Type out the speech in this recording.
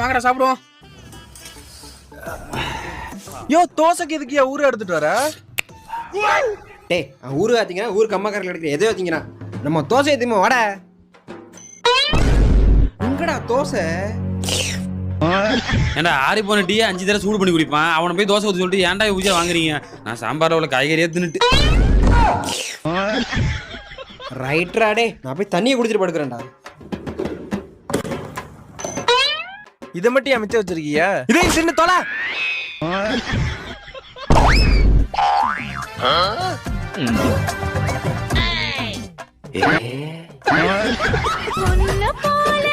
வாங்கடா சாப்பிடுவோம். யோ தோசைக்கு எதுக்கு ஊரை எடுத்துட்டு வர? டேய் ஊரு ஆத்தீங்கன்னா ஊருக்கு அம்மாக்காரில் எடுக்கிற எதோ ஆத்தீங்கன்னா நம்ம தோசை எதுவுமே வாட. எங்கடா தோசை? ஏன்டா ஆறி போன டீ 5 தடவை சூடு பண்ணி குடிப்பான். அவனை போய் தோசை ஊற்றி சொல்லிட்டு ஏன்டா ஊஜா வாங்குறீங்க? நான் சாம்பார் உள்ள காய்கறியே தின்னுட்டு. ரைட்ரா டே, நான் போய் தண்ணியை குடிச்சிட்டு படுக்கிறேன்டா. இதை மட்டும் அமைச்சு வச்சிருக்கியா? இதையும் தின்னு தொலை. உன்ன போல